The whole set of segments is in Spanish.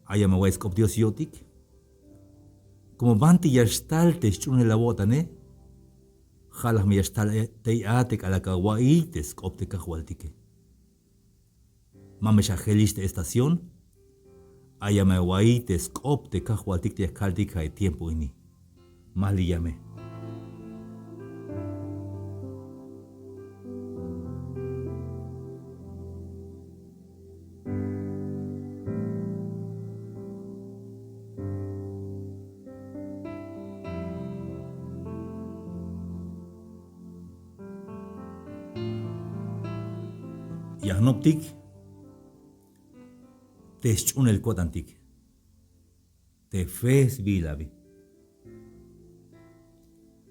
Ayamawais Dios yotik. Como banti yashtalte chune la botane. Jalas mi yashtalte atek a la kawaites copte cajualtique. Mame shageliste estación. Ayamawaites copte cajualtique de caldica y tiempo ini. Mali llame. Yahnoptik, te chun el cotantik, te fes vilabi.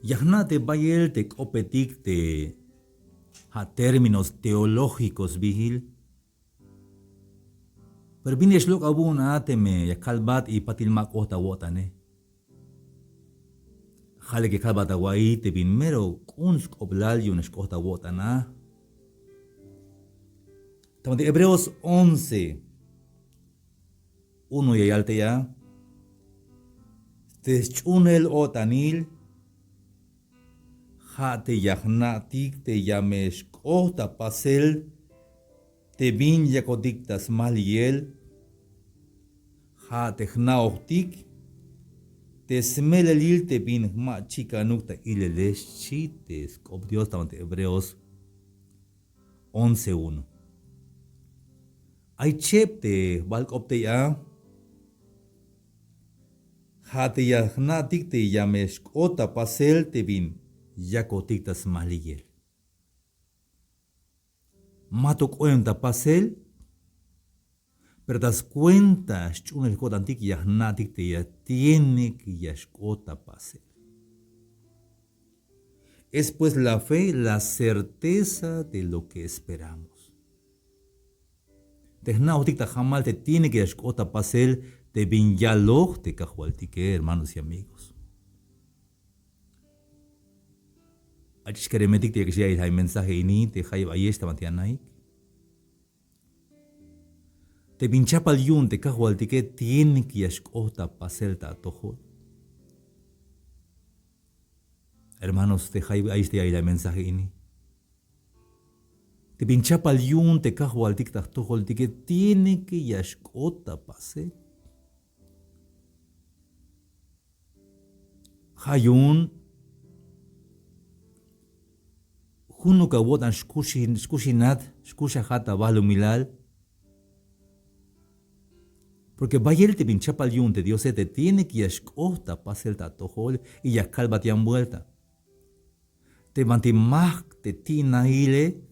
Yahna te bayel te copetik te a términos teológicos vigil. Pero vine shlok abun ateme ya kalbat y patilmak ota wotane. Jale que kalbat aguai te bin mero kunsk oblal yunesh ota wotana. De Hebreos 11, 1 y alte ya, te chunel otanil, ha te yahnatik te yamesh kota pasel, te bin yakodiktas maliel, ha te hnaohtik, te smelelil te bin ma chica nukta ilelesh chites, como Dios de Hebreos 11:1. Ay chepte balkopte ya hate ya natik te yamesh kota pasel te bin yakotiktas maligel. Mato cuenta pasel, pero das cuenta chun el kota antik ya natik te ya tiene que yashkota pasel. Es pues la fe, la certeza de lo que esperamos. Tehnaotik jamal te tiene que yashkota pasel te vinyaloj te cajualtique, hermanos y amigos. Achishkeremetik te que hay mensaje ini te hay bayesta mantianaik. Te vinchapal yun te cajualtique tiene que yashkota pasel ta tojol. Hermanos, te hay bayesta hay mensaje ini. Te pinchapal yun te cajualtik ta tojoltique tiene que yashkota pasel. Hayun Hunu ka wotan shkushinat shkushahata balumilal. Porque bayel te pinchapal yun te Dios te tiene que yashkota pasel ta tojol y yaskal batian vuelta. Te mantimak te tina ile.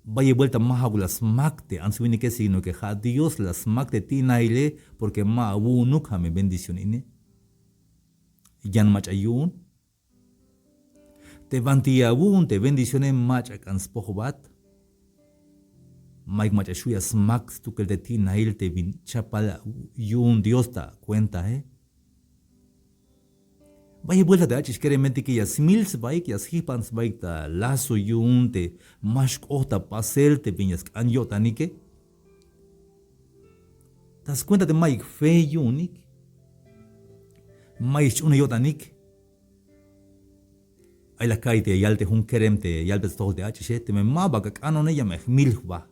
Vaya vuelta más a las macte, answini que sino que ja Dios las macte tinaile porque ma abu nunca me bendición ine. Yan machayun. Te vanti abun te bendiciones macha canspojobat. Mike machashuya smax tu que te tinail te vin chapal yun Dios ta cuenta Vaya vuelta de achis mente que yas mils baik yas hipans baik ta lazo yun te mashk ota pasel te viñas anyotanike. Tas cuenta de Mike fe yunik. Mike una yotanik. Ay la kaite yalte hun kerem te yalte stol de achis te me maba ka anone ya me milba.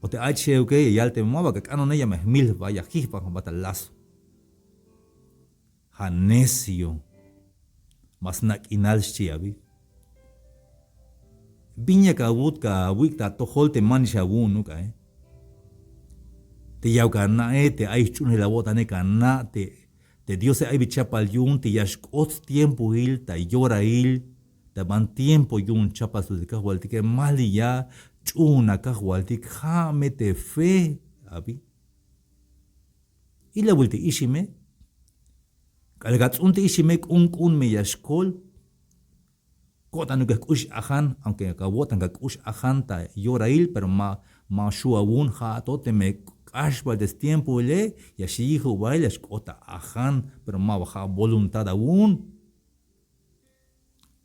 O te achis okay yalte maba ka anone ya me milba ya hipan bata lazo. Hanesio, mas nakinal shiabi. Viña kabut ka wikta tohol te manisha wunu ka Te yau ka na te ay chune la bota ne ka na te Dios ay bichapal yun te yashkot tiempo il ta llora il ta ban tiempo yun chapas de kahualtik mali ya chuna kahualtik jame te fe abi. Y la vuelta ishime. Kalgats unte ishimek un me yashkol. Kotan que kush ahan, aunque kawotan que kush ahan ta yorail, pero ma shuawun ha tote me kashba des tiempo le, yashihu bailes kota ahan, pero ma baja voluntad aún.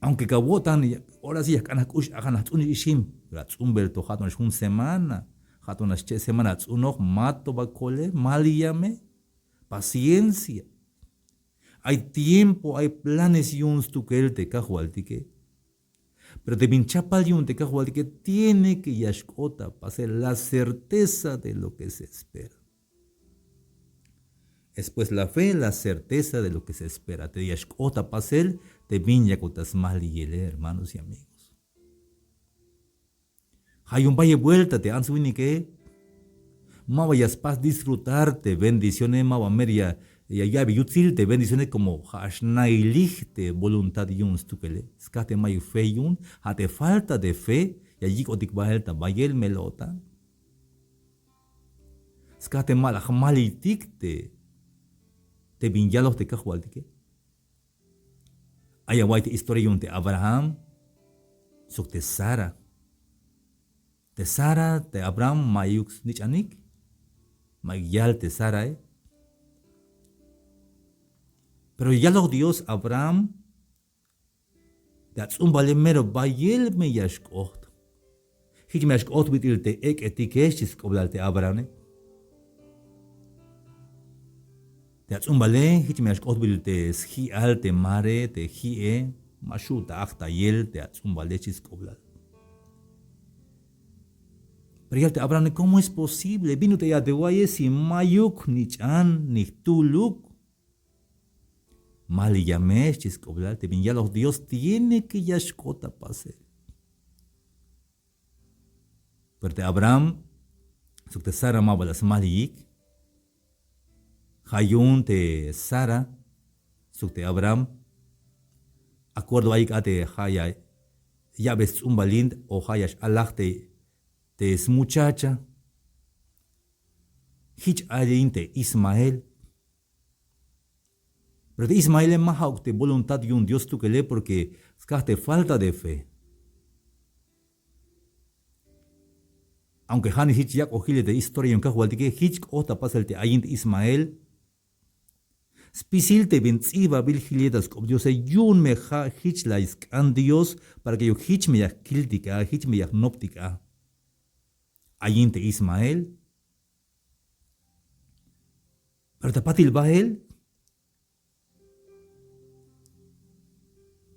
Aunque kawotan, ahora sí, kana kush ahan hatun ishim, ratzumbel tohaton es un semana. Hatunas che semanas uno mato bacole, malíame, paciencia. Hay tiempo, hay planes y un stukelte cajualtique. Pero de pinchapal y un te cajualtique tiene que yashkota para ser la certeza de lo que se espera. Es pues la fe, la certeza de lo que se espera. Te yashkota para ser te vinyakotas maliyele, hermanos y amigos. Hay un valle vuelta, te han subido que ma vayas paz disfrutarte bendiciones ma vameria ya te bendiciones como hashnailigte voluntad yuns tukele skate may fe yun hate falta de fe ya yik otik bahelta bayel melota skate mal malitikte te binyalos te kahwaltike aya white historia yun te Abraham sok te Sara te Abraham mayux nichanik Magyal te Sarai. Pero ya lo Dios Abraham, dat vale mero bayel me yashkoht. Hich me yashkoht bit il te ek etikeshis koblal te Abraham. Dat vale hich me yashkoht bit il te schi al te mare te hie mashu ta akta yel te vale chis koblal. Pero ya te Abraham, ¿cómo es posible? Vino te ya de guaye si mayuk nichan ni tuluk. Mali yamesh chiscoblal te ya los Dios tiene que yashkota pase. Pero te Abraham, su te Sara mabalas malayik. Hayun te Sara, su te Abraham. Acuerdo ahí que haya ya ves un balind o hayash alachte. Es muchacha, hich te Ismael, pero de Ismael es más de voluntad de un Dios tú que le porque es te falta de fe. Aunque Hani hich ya cogile de historia en cajual de que hich ota pasa el te ayint Ismael, spisil te venciba vilgilietas como Dios yun me ha hich la iscan Dios para que yo hich me ya kiltica, hich me ya noptica. Ayinte Ismael, pero tapatil Bael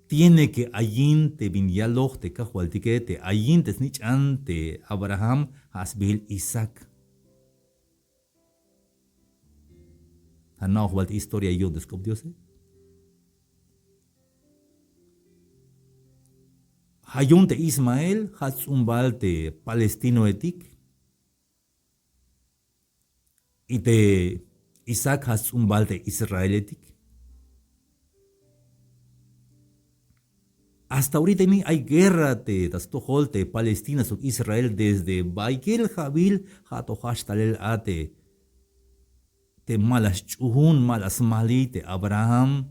tiene que ayinte vinyaloch te cajualtiquete, ayinte snich ante Abraham hasbil Isaac. Hanau walt historia yo descubdiose. Hayunte Ismael has un balte palestino etik. Y te Isaac has un balde israelitic. Hasta ahorita hay guerra de Tastoholte, Palestina, sobre Israel, desde Baikel Jabil, Hato Hashtalel Ate, te malas chuhun, malas malite, Abraham,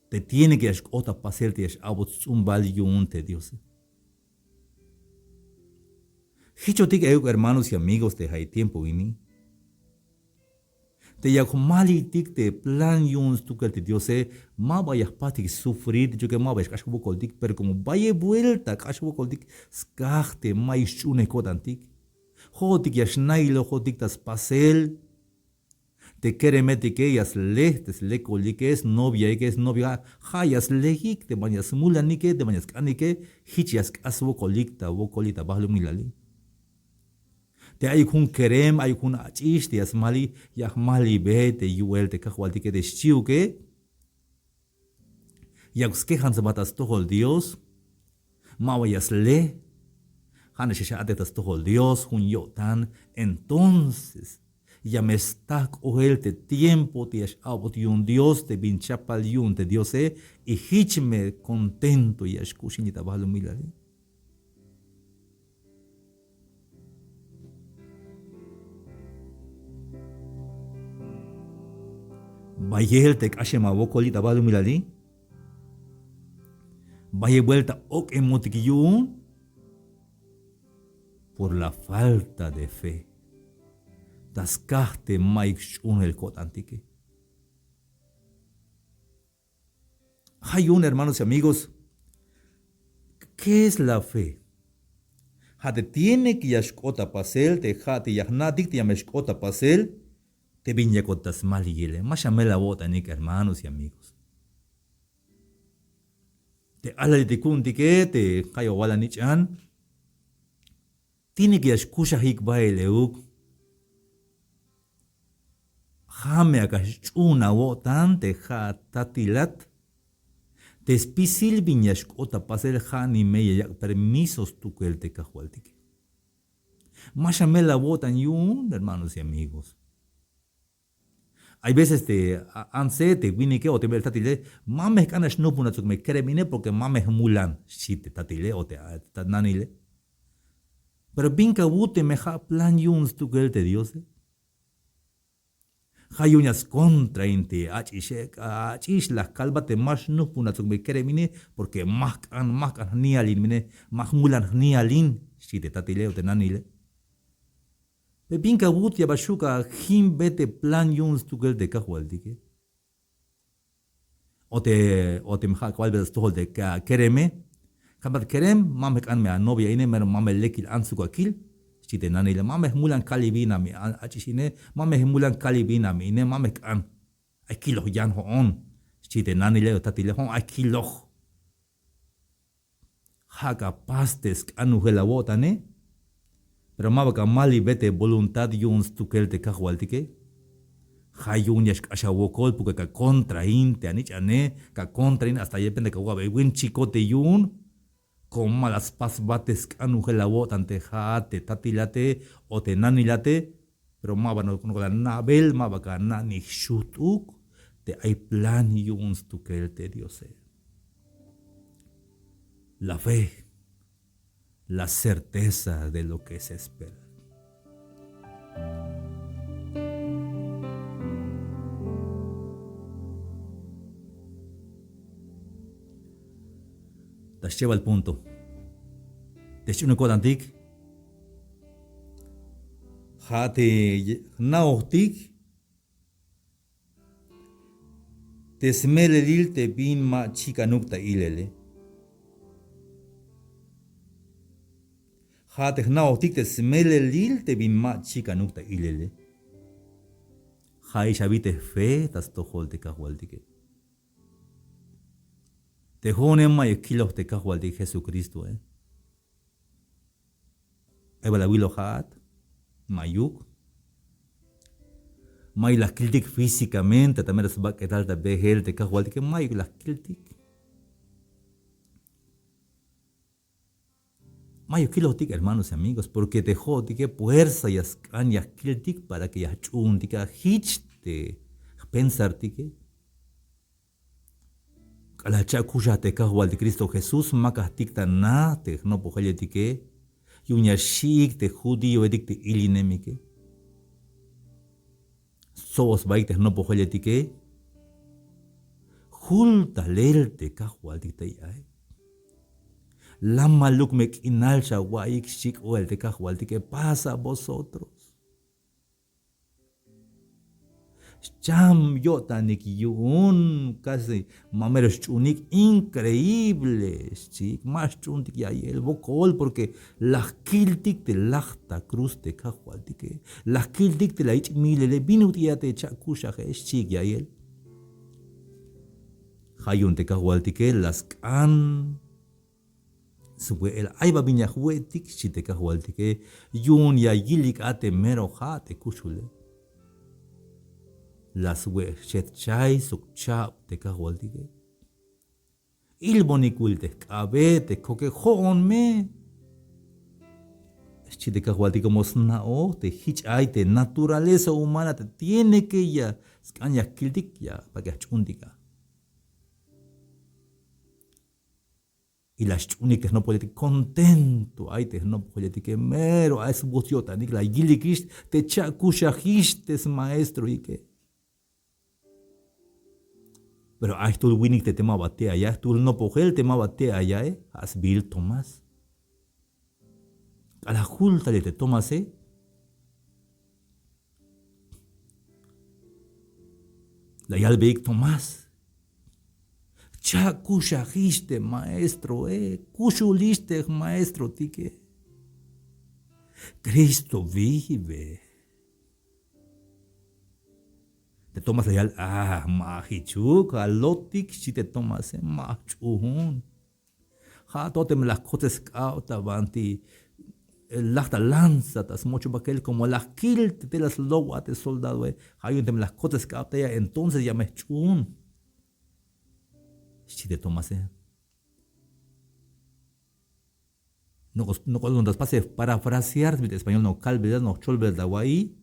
te tiene que ota paserte abot un te Dios. Hichotik hermanos y amigos de hay tiempo ini. Te yak malitik te plan yuns tu que te Dios ma vayas patik sufrir yo que ma vayas kashubo koldik pero como vaya vuelta kashubo koldik skarte ma ishune kodantik. Jotik yashnailo jotik tas pasel. Te quiere meter que ellas lehtes le kolikes novia que es novia hayas lehik te bañas mulanike te bañas kanike hichias kasbo kolikta bo kolita bahlu milali. Te hay un kerem, hay un achish, te asmali, yahmali be, te yuel, te cajualti que de chiuke. Yakskehan zabatas tohol Dios, mawayas le, haneshatetas tohol Dios, un yotan, entonces, ya me está cogelte tiempo, te abot y un Dios, te binchapal yun, te Dios y hichme contento, y ashkushin y tabalo milari. Bayel te kashema bokoli tabalu milali. Baye vuelta ok emotikiyun por la falta de fe. Tascaste maik shun el kot antique. Hay hermanos y amigos, ¿qué es la fe? Hate tiene que yashkota pasel, te hate yahnatik te yameshkota pasel, te viñacotas mal yele. Mashame la bota, nik hermanos y amigos. Te ala de kunti que te kayo wala nichan. Tiene que yashkusha hik baeleuk. Jame akashuna wotan te ha tatilat. Te espisil viñashkota pasel hani meya permisos tu que el te cajualtique. Mashame la botan yun, hermanos y amigos. Hay veces te anse te vine que o te ver tatile, mames canas no puna me cremine porque mames mulan, si te tatile o te nanile. Pero vinca bute me ha plan yuns tu que el te dios. Hayuñas contra inte, achish las calvate más no puna me cremine porque más ni alin mine, más mulan ni alin, si te tatile o te nanile. Pinka but ya bashuka him bete plan yuns tu gel de cajualdike. O te mha kwal bes tol de kereme. Kabat kerem mamek an me a novia ine mer mame lekil ansuka kil. Chite nani le mame mulan kalibina mi achishine mame mulan kalibina mi ine mamek an. Ai kilo yan ho on. Chite nani le tatile hon ai kilo. Haga pastes anu hela botane. Pero mabaka mali bete voluntad yuns tu kel te cajualtique. Hayun yash ashawokol porque ka contra inte anich ane ka contra in hasta yepende ka wabe win chicote yun con malas pas bates anu helawot ante jate tatilate o te nanilate pero mabano con la nabel mabaka nani shutuk te hay plan yuns tu kel te diose. La fe, la certeza de lo que se espera. Te lleva al punto. Te lleva un codantic. Hate naotic. Te smelelil te bin ma chica nukta ilele. Hate naotic te smelelil te bin ma chica nukta ilele. Hai shabite fe tas tohol te kahualdike. Te jone ma kilos te cajualtique Jesucristo, Eba la wilo hat, mayuk. May las kiltik físicamente, también las va a quedar de behel te cajualtique, may las kiltik. May kilos hermanos y amigos, porque te jotique fuerza y ascañas kiltik para que ya chuntica hich te pensar tique. La chacuya te cajual de Cristo Jesús, macasticta na te no pojeletike, y uña shik te judío edicte ilinemike. Sos baites no pojeletike, julta lel te cajual dicte yae. La maluk mek inalcha waik shik o el te cajual que pasa a vosotros. Cham yotanik yun casi mameros chunik increíble chik más chuntik ya el bocol porque las kiltik te lachta cruz te cajualtique las kiltik te la ich mile le binutia te chakusha es chik ya el hayun te cajualtique las can sube el aiba biña huetik si te cajualtique yun ya yilik ate mero ha te kushule las we shet chai suk chap te cajualtique. Il boniculte cabete coque jon me. Si te cajualtique mosnao te hich ay te naturaleza humana te tiene que ya scaña kiltik ya para que chundica. Y las chuniques no puede contento ay te no puede que mero a su bociota ni la gilikist te chacushajistes maestro y que pero hay tú winning te tema bate allá, tú no pogel tema bate allá, has bil Tomás. A la junta le te tomas, La yalbeik Tomás. Chacushajiste maestro, cushuliste maestro tique. Cristo vive. Te tomas allá, mahichuk, alotik, si te tomas en machuhun. Totem las cosas cauta banti, lachta lanza, tas mucho baquel, como las kilt de las loas de soldado, hayuntem las cosas cauta ya, entonces ya me chun. Si te tomas no cuando nos pase parafrasear mi español no calve no cholve da guay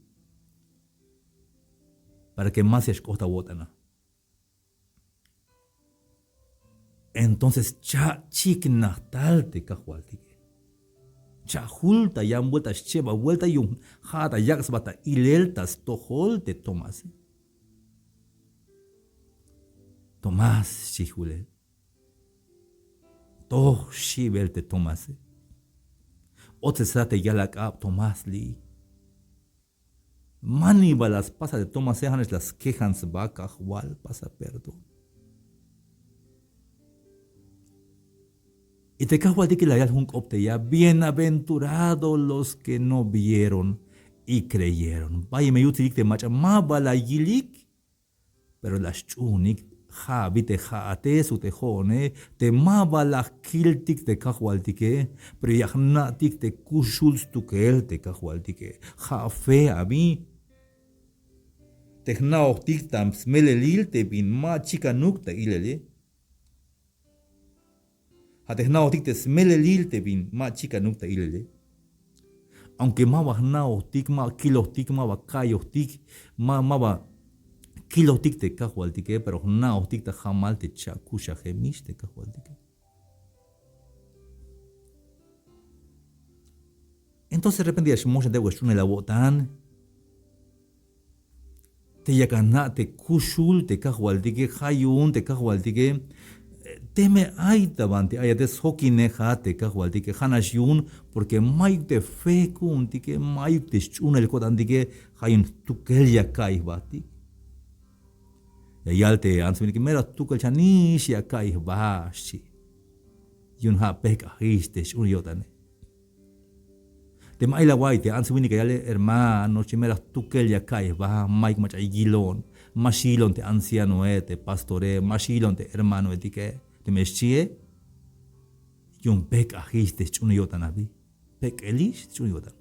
para que más se escosta botana. Entonces cha chikna tal te cajualtique. Cha hulta ya vuelta cheva vuelta y un jata yax bata ileltas tohol te tomas. Tomás chihule. Toh shibel te tomas. Ote sate ya la cap Tomás li. Mani balas pasa de Tomás ejanes las quejans vaca jual pasa perdón. Y te cajo que la yal hunk opte ya bienaventurados los que no vieron y creyeron. Vaya me utilik te macha ma bala yilik, pero las chunik ja vite ja ate su te jone te ma bala kiltik te cajo pero ya natik te kushuls tu que él te cajo ja fe a mí. Te gnao tiktam smelelil te bin ma chica nukta ilele. Hatesnao tik te smelelil te bin ma chica nukta ilele. Aunque ma nao tik ma kilos tik ma kayos tik ma kilos tik te cajual tik pero nao tik te jamal te chakusha gemish te cajual tik. Entonces de repente ya moja de hueshune la botan te yakana te kushul te cajual tik hayun te cajual tik. Teme aita banti ayates hoki nejate cajualti que hanas yun porque maik te fecun que maik te chuna el codanti que hayun tukel ya kai bati. Ya yalte ansumi que mera tukel chanish ya kai bashi. Yun ha peka histe chun yotane. Te mai la guay te ansumi que yale hermano chimera tukel ya kai ba maik macha gilon. Mashilon te anciano te pastore, mashilon te hermano etike. Te meshie, yun pek ahiste chun yotan abi, pek elish chun yotan.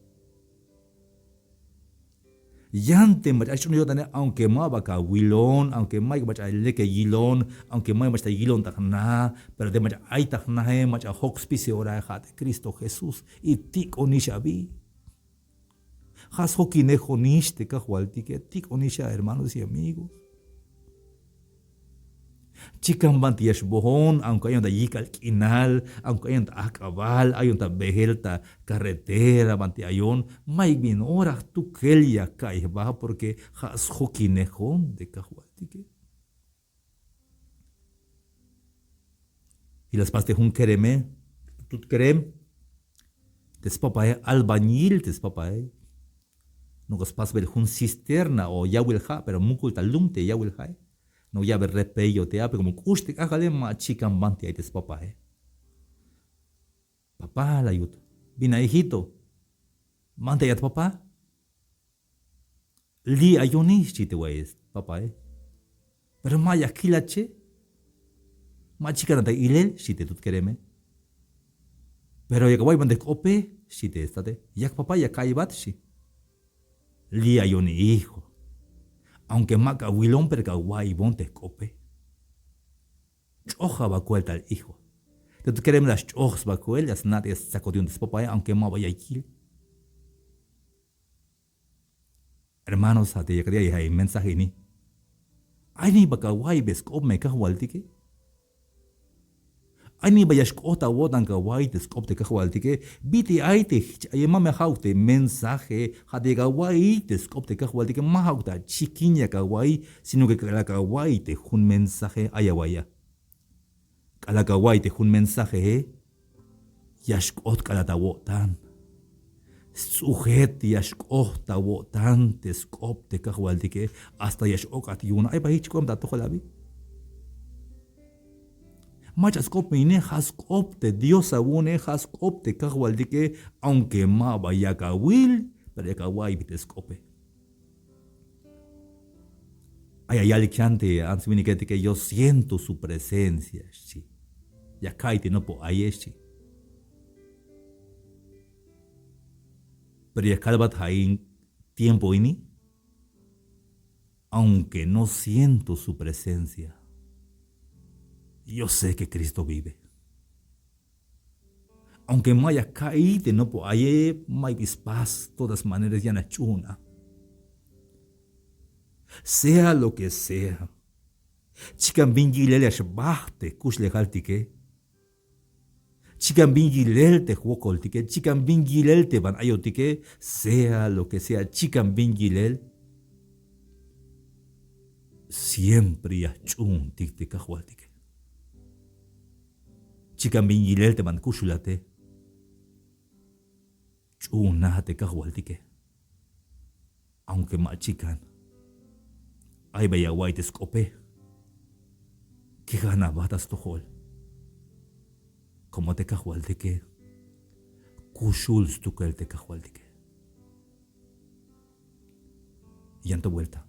Yante macha chun yotan aunque ma baka wilon, aunque ma macha leke yilon, aunque ma macha yilon takna, pero de macha ay takna macha hoxpise ora hat Cristo Jesús y tik onisha abi. Has hoki nejonish te kahualtike, tik onisha hermanos y amigos. Chican bantias bohón, aunque hayan da yikal kinal, aunque hayan da akabal, hayan da behelta carretera, bantiayon, maik bin ora tu kelia kai baja porque has hokinejón de cajuatique. Y las pastes un kereme, tut kerem, despapae albañil despapae. No gos pas ver un cisterna o yawil ha, pero mukul talumte yawil ha. No ya ver repello te ape como kuste agale ma chican banti ahí tes papá Papá la yut. Vina hijito. Mante ya papá. Li ayoni chite wais papá Pero ma ya kilache. Ma chica nata ilel chite tut kereme. Pero ya kawai bandek ope chite estate. Ya papá ya kaibat chi. Li ayoni hijo. Aunque maca wilón perca guay bonte cope. Choja bacuel tal hijo. Te tu querem las chojos bacuel, las natias saco de un despopaya, aunque ma vaya aquí. Hermanos, a te llegaría y hay mensaje ni. Ay ni baca guay bescop me cajualtique. Ay ni vayas cota wodan ka guay descop te cajualtique. Biti ay te ayema me jaute mensaje. Hade ka guay descop te cajualtique ma jauta chiquiña ka guay, sino que la ka guay te un mensaje ayaguaya. Kala ka guay te un mensaje yashkot kala ta wotan. Sujet yashkot ta wotan descop te cajualtique hasta yashkokat yuna. Ay pa hichkom ta tojolabi. machas cop ine haskop te Dios abune haskop te kahwaldike aunque ma vaya kawil pero ya kawai bitescope. Ay alikiante ansiminikete que yo siento su presencia, sí. Ya kaite no po ayeshi. Pero ya calvat hain tiempo ini, aunque no siento su presencia, yo sé que Cristo vive. Aunque maya caíte no po aye may bispas todas maneras ya na chuna. Sea lo que sea, chikan bingilele ashbahte kush legaltike. Chikan bingilel te huocoltique, chikan bingilel te van ayotique, sea lo que sea, chikan bingilel. Siempre ya chun tik te cajualtique. Chikan bingilel te van kushulate. Chuna te cajualtique. Aunque machican. Ay vaya white escope. Que gana batas tojol. Como te cajualtique. Kushuls tu que te cajualtique. Y en tu vuelta.